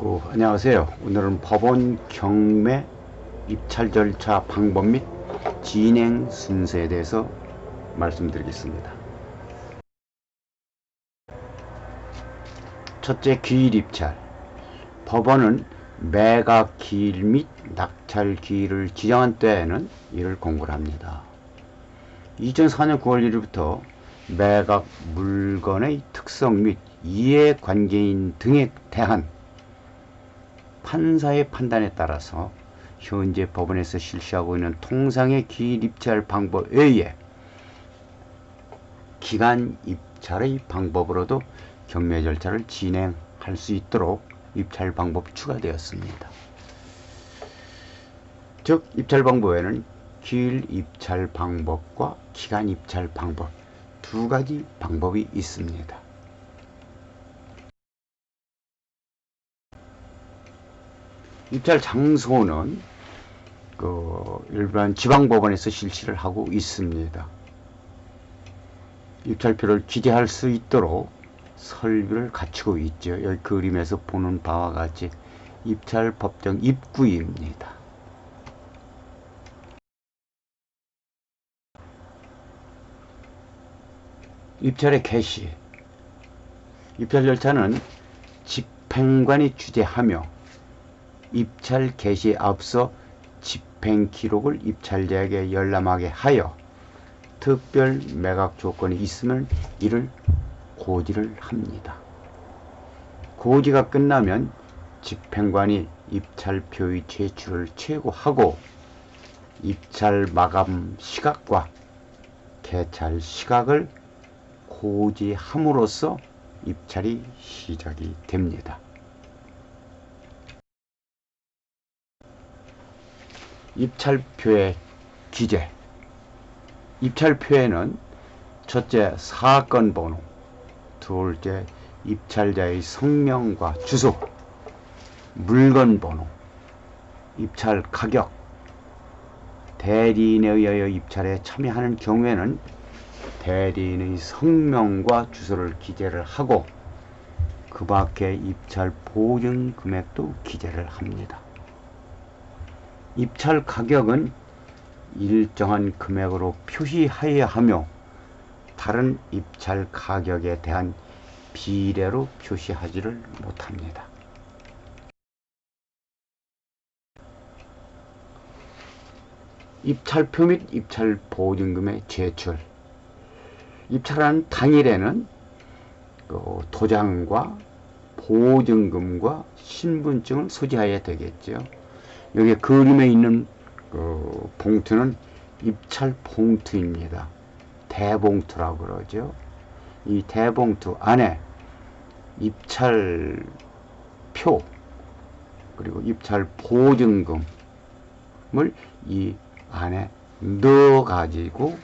안녕하세요. 오늘은 법원 경매 입찰 절차 방법 및 진행 순서에 대해서 말씀드리겠습니다. 첫째, 기일 입찰. 법원은 매각 기일 및 낙찰 기일을 지정한 때에는 이를 공고를 합니다. 2004년 9월 1일부터 매각 물건의 특성 및 이해관계인 등에 대한 판사의 판단에 따라서 현재 법원에서 실시하고 있는 통상의 기일 입찰 방법에 의해 기간 입찰의 방법으로도 경매 절차를 진행할 수 있도록 입찰 방법이 추가되었습니다. 즉, 입찰 방법에는 기일 입찰 방법과 기간 입찰 방법 두 가지 방법이 있습니다. 입찰 장소는 일반 지방법원에서 실시를 하고 있습니다. 입찰표를 기재할 수 있도록 설비를 갖추고 있죠. 여기 그림에서 보는 바와 같이 입찰 법정 입구입니다. 입찰의 개시. 입찰 절차는 집행관이 주재하며 입찰 개시에 앞서 집행 기록을 입찰자에게 열람하게 하여 특별 매각 조건이 있으면 이를 고지를 합니다. 고지가 끝나면 집행관이 입찰표의 제출을 최고하고 입찰 마감 시각과 개찰 시각을 고지함으로써 입찰이 시작이 됩니다. 입찰표의 기재. 입찰표에는 첫째, 사건 번호, 둘째, 입찰자의 성명과 주소, 물건 번호, 입찰 가격, 대리인에 의하여 입찰에 참여하는 경우에는 대리인의 성명과 주소를 기재를 하고 그 밖에 입찰 보증 금액도 기재를 합니다. 입찰 가격은 일정한 금액으로 표시하여야 하며 다른 입찰 가격에 대한 비례로 표시하지를 못합니다. 입찰표 및 입찰 보증금의 제출. 입찰하는 당일에는 도장과 보증금과 신분증을 소지해야 되겠죠. 여기 그림에 있는 봉투는 입찰 봉투입니다. 대봉투라고 그러죠. 이 대봉투 안에 입찰표 그리고 입찰 보증금을 이 안에 넣어 가지고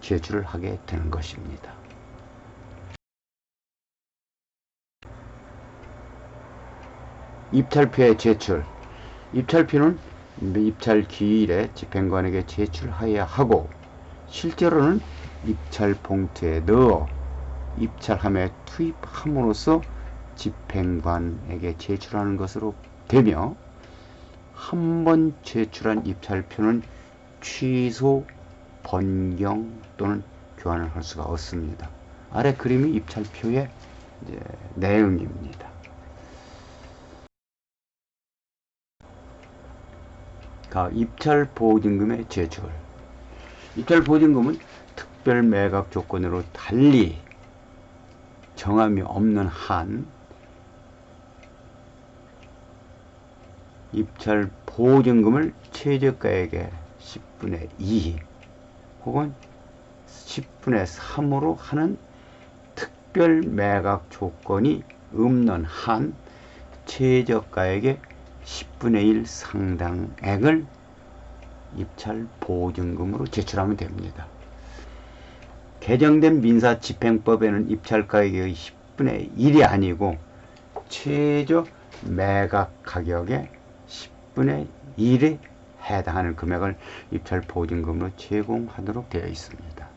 제출을 하게 되는 것입니다. 입찰표의 제출. 입찰표는 입찰 기일에 집행관에게 제출해야 하고 실제로는 입찰 봉투에 넣어 입찰함에 투입함으로써 집행관에게 제출하는 것으로 되며 한 번 제출한 입찰표는 취소, 변경 또는 교환을 할 수가 없습니다. 아래 그림이 입찰표의 내용입니다. 입찰 보증금의 제출. 입찰 보증금은 특별 매각 조건으로 달리 정함이 없는 한 입찰 보증금을 최저가액의 10분의 2 혹은 10분의 3으로 하는 특별 매각 조건이 없는 한 최저가액의 10분의 1 상당액을 입찰 보증금으로 제출하면 됩니다. 개정된 민사집행법에는 입찰가액의 10분의 1이 아니고 최저 매각 가격의 10분의 1에 해당하는 금액을 입찰 보증금으로 제공하도록 되어 있습니다.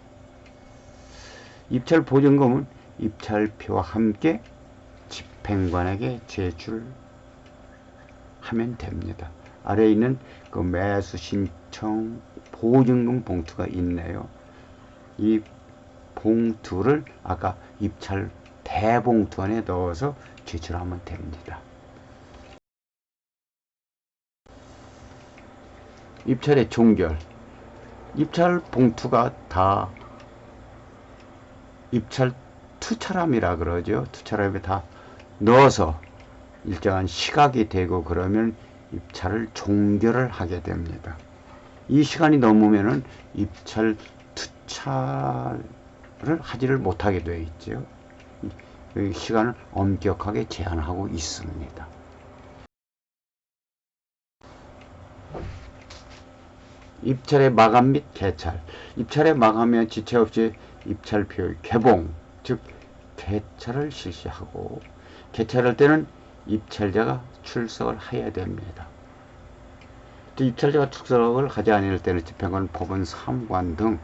입찰 보증금은 입찰표와 함께 집행관에게 제출하게 하면 됩니다. 아래에 있는 그 매수 신청 보증금 봉투가 있네요. 이 봉투를 아까 입찰 대봉투 안에 넣어서 제출하면 됩니다. 입찰의 종결. 입찰 봉투가 다 입찰 투차람이라 그러죠. 투차람에 다 넣어서 일정한 시각이 되고 그러면 입찰을 종결을 하게 됩니다. 이 시간이 넘으면은 입찰 투차를 하지를 못하게 되어 있죠. 이 시간을 엄격하게 제한하고 있습니다. 입찰의 마감 및 개찰. 입찰의 마감에 지체 없이 입찰표의 개봉, 즉 개찰을 실시하고, 개찰할 때는 입찰자가 출석을 해야 됩니다. 또 입찰자가 출석을 하지 않을 때는 집행관, 법원, 사무관 등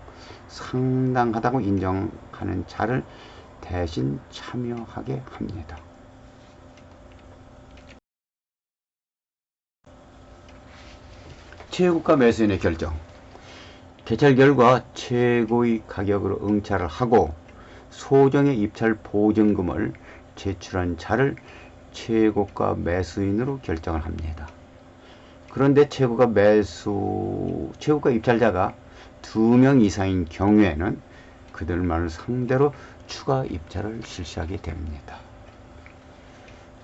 상당하다고 인정하는 자를 대신 참여하게 합니다. 최고가 매수인의 결정. 개찰 결과 최고의 가격으로 응찰을 하고 소정의 입찰 보증금을 제출한 자를 최고가 매수인으로 결정을 합니다. 그런데 최고가 입찰자가 2명 이상인 경우에는 그들만을 상대로 추가 입찰을 실시하게 됩니다.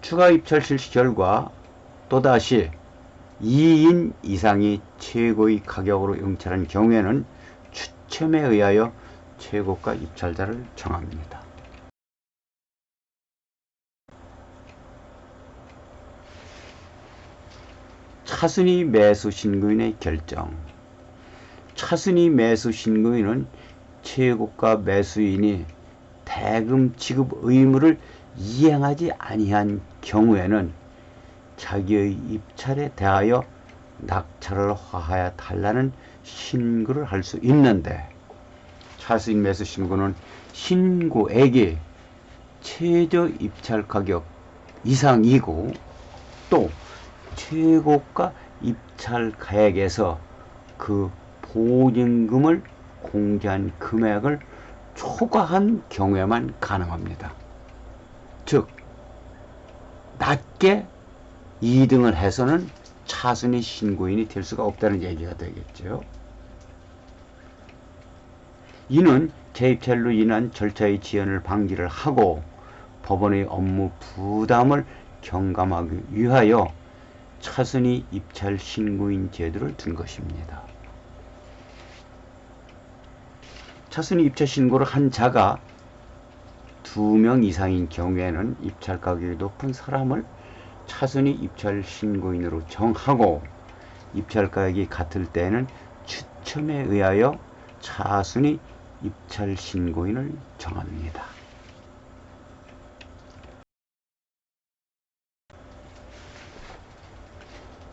추가 입찰 실시 결과 또다시 2인 이상이 최고의 가격으로 응찰한 경우에는 추첨에 의하여 최고가 입찰자를 정합니다. 차순위 매수 신고인의 결정. 차순위 매수 신고인은 최고가 매수인이 대금 지급 의무를 이행하지 아니한 경우에는 자기의 입찰에 대하여 낙찰을 화하여 달라는 신고를 할 수 있는데, 차순위 매수 신고는 신고액이 최저 입찰 가격 이상이고 또 최고가 입찰 가액에서 그 보증금을 공제한 금액을 초과한 경우에만 가능합니다. 즉 낮게 2등을 해서는 차순위 신고인이 될 수가 없다는 얘기가 되겠죠. 이는 재입찰로 인한 절차의 지연을 방지를 하고 법원의 업무 부담을 경감하기 위하여 차순위 입찰 신고인 제도를 둔 것입니다. 차순위 입찰 신고를 한 자가 2명 이상인 경우에는 입찰 가격이 높은 사람을 차순위 입찰 신고인으로 정하고, 입찰 가격이 같을 때는 추첨에 의하여 차순위 입찰 신고인을 정합니다.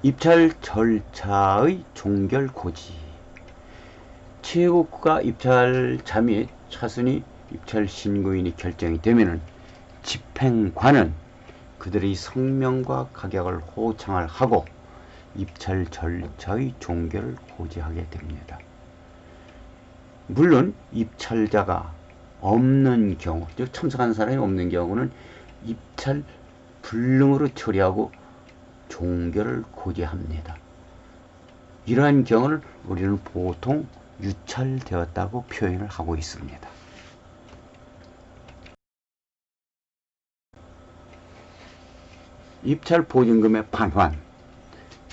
입찰 절차의 종결 고지. 최고가 입찰자 및 차순위 입찰 신고인이 결정이 되면은 집행관은 그들의 성명과 가격을 호청을 하고 입찰 절차의 종결을 고지하게 됩니다. 물론 입찰자가 없는 경우, 즉 참석하는 사람이 없는 경우는 입찰 불능으로 처리하고 종결을 고지합니다. 이러한 경우를 우리는 보통 유찰되었다고 표현을 하고 있습니다. 입찰 보증금의 반환.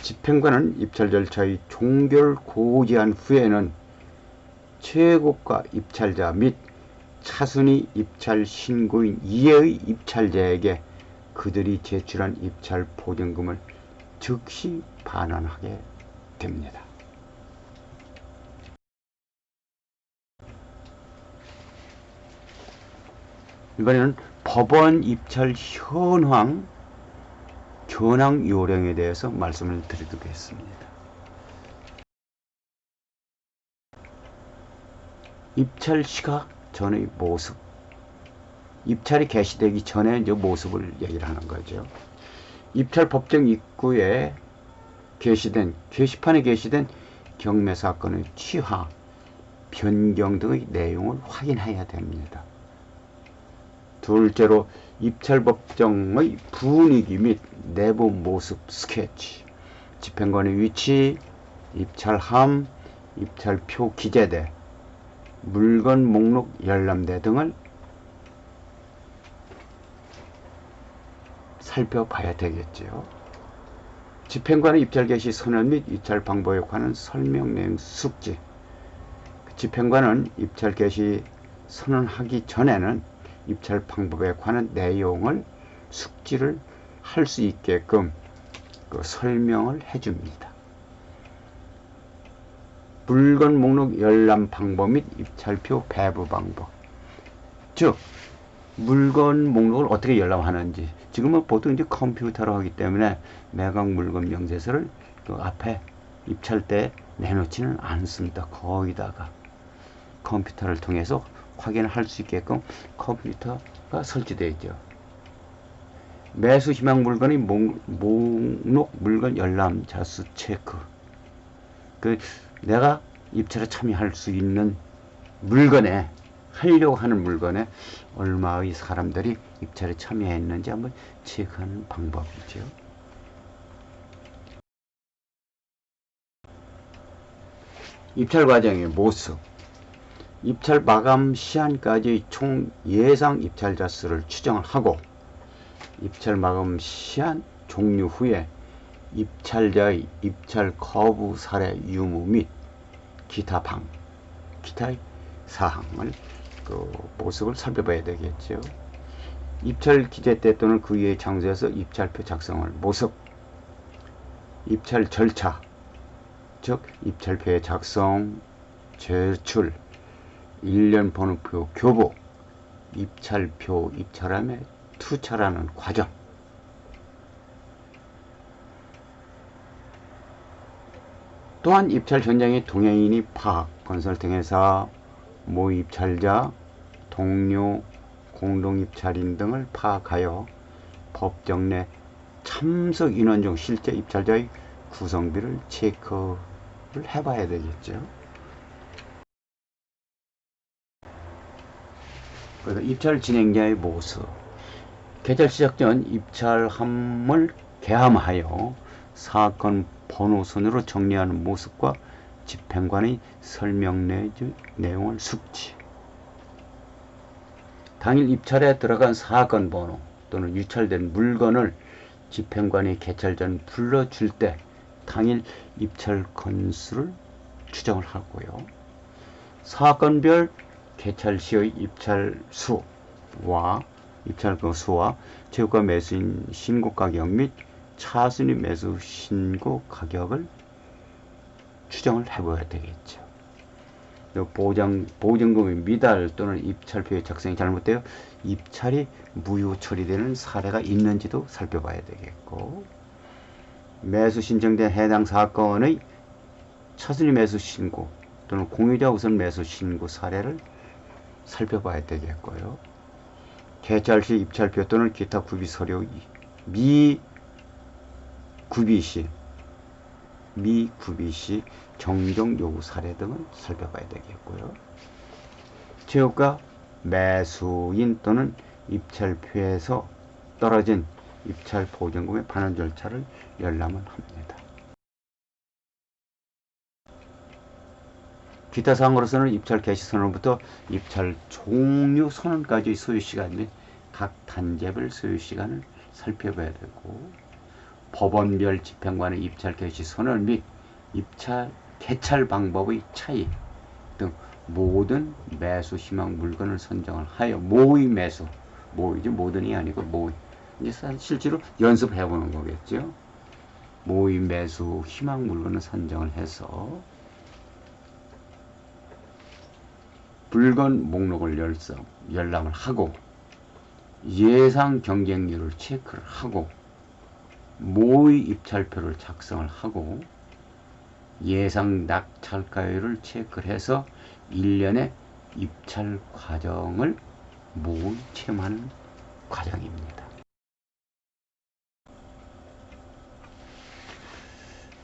집행관은 입찰 절차의 종결 고지한 후에는 최고가 입찰자 및 차순위 입찰 신고인 이외의 입찰자에게 그들이 제출한 입찰 보증금을 즉시 반환하게 됩니다. 이번에는 법원 입찰 현황 견항 요령에 대해서 말씀을 드리겠습니다. 입찰 시각 전의 모습. 입찰이 개시되기 전에 이제 모습을 얘기를 하는 거죠. 입찰 법정 입구에 게시판에 게시된 경매 사건의 취하, 변경 등의 내용을 확인해야 됩니다. 둘째로 입찰 법정의 분위기 및 내부 모습 스케치, 집행관의 위치, 입찰함, 입찰표 기재대, 물건 목록 열람대 등을 살펴봐야 되겠지요. 집행관의 입찰 개시 선언 및 입찰 방법에 관한 설명 내용 숙지. 집행관은 입찰 개시 선언하기 전에는 입찰 방법에 관한 내용을 숙지를 할 수 있게끔 설명을 해줍니다. 물건 목록 열람 방법 및 입찰표 배부 방법. 즉, 물건 목록을 어떻게 열람하는지. 지금은 보통 이제 컴퓨터로 하기 때문에 매각 물건 명세서를 그 앞에 입찰 때 내놓지는 않습니다. 거기다가 컴퓨터를 통해서 확인할 수 있게끔 컴퓨터가 설치되어 있죠. 매수 희망 물건의 목록 물건 열람 자수 체크. 내가 입찰에 참여할 수 있는 물건에, 하려고 하는 물건에 얼마의 사람들이 입찰에 참여했는지 한번 체크하는 방법이죠. 입찰 과정의 모습. 입찰 마감 시한까지 총 예상 입찰자 수를 추정을 하고, 입찰 마감 시한 종료 후에 입찰자의 입찰 거부 사례 유무 및 기타의 사항을 모습을 살펴봐야 되겠죠. 입찰 기재 때 또는 그 이외의 장소에서 입찰표 작성을 모습, 입찰 절차, 즉 입찰표의 작성, 제출, 일련 번호표 교부, 입찰표 입찰함에 투찰하는 과정, 또한 입찰 현장의 동행인이 파악, 건설팅회사, 모입찰자, 동료, 공동입찰인 등을 파악하여 법정 내 참석 인원 중 실제 입찰자의 구성비를 체크를 해봐야 되겠죠. 그래서 입찰 진행자의 모습. 개찰 시작 전 입찰함을 개함하여 사건 번호 순으로 정리하는 모습과 집행관의 설명 내용을 숙지. 당일 입찰에 들어간 사건 번호 또는 유찰된 물건을 집행관이 개찰 전 불러줄 때 당일 입찰 건수를 추정을 하고요. 사건별 개찰 시의 입찰 수와 입찰 수와 최고가 매수인 신고 가격 및 차순위 매수 신고 가격을 추정을 해봐야 되겠죠. 보증금의 미달 또는 입찰표의 작성이 잘못되어 입찰이 무효 처리되는 사례가 있는지도 살펴봐야 되겠고, 매수 신청된 해당 사건의 차순위 매수 신고 또는 공유자 우선 매수 신고 사례를 살펴봐야 되겠고요. 개찰 시 입찰표 또는 기타 구비 서류 미구비 시 정정 요구 사례 등을 살펴봐야 되겠고요. 최고가 매수인 또는 입찰표에서 떨어진 입찰 보증금의 반환 절차를 열람을 합니다. 기타 사항으로서는 입찰 개시 선언부터 입찰 종료 선언까지의 소요시간 및 각 단계별 소요시간을 살펴봐야 되고, 법원별 집행관의 입찰 개시 선언 및 입찰 개찰 방법의 차이 등 모든 매수 희망 물건을 선정을 하여 모의 매수, 모의죠, 모든이 아니고 모의, 이제 실제로 연습해 보는 거겠죠. 모의 매수 희망 물건을 선정을 해서 물건 목록을 열람을 하고, 예상 경쟁률을 체크를 하고, 모의 입찰표를 작성을 하고, 예상 낙찰가율을 체크를 해서 1년의 입찰 과정을 모의 체험하는 과정입니다.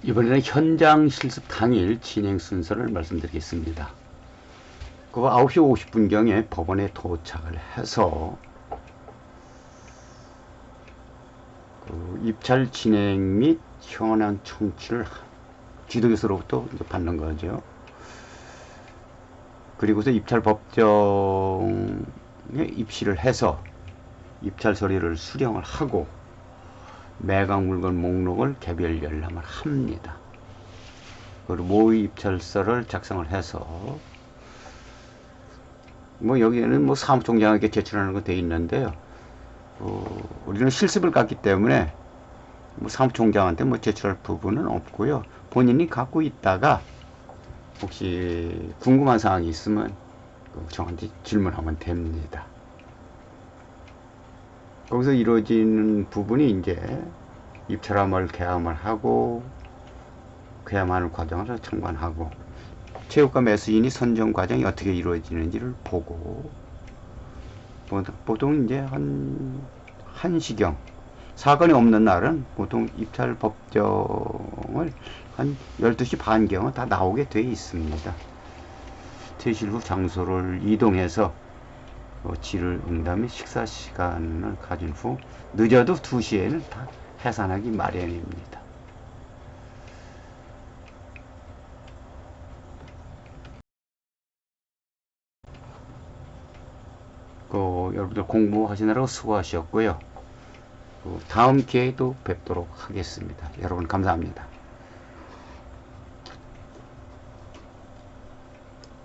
이번에는 현장 실습 당일 진행 순서를 말씀드리겠습니다. 그 9시 50분경에 법원에 도착을 해서 그 입찰 진행 및 현황 청취를 지도교수로부터 받는 거죠. 그리고서 입찰 법정에 입시를 해서 입찰 서류를 수령을 하고 매각 물건 목록을 개별 열람을 합니다. 그리고 모의 입찰서를 작성을 해서 뭐 여기에는 뭐 사무총장에게 제출하는 거 돼 있는데요. 우리는 실습을 갔기 때문에 뭐 사무총장한테 뭐 제출할 부분은 없고요. 본인이 갖고 있다가 혹시 궁금한 사항이 있으면 저한테 질문하면 됩니다. 거기서 이루어지는 부분이 이제 입찰함을 계약을 하고 계약하는 과정을 청관하고 체육과 매수인이 선정 과정이 어떻게 이루어지는지를 보고 보통 이제 한 1시경 사건이 없는 날은 보통 입찰 법정을 한 12시 반경은 다 나오게 되어 있습니다. 퇴실 후 장소를 이동해서 질의 응답 및 식사 시간을 가진 후 늦어도 2시에는 다 해산하기 마련입니다. 여러분들 공부하시느라고 수고하셨고요. 다음 기회에도 뵙도록 하겠습니다. 여러분 감사합니다.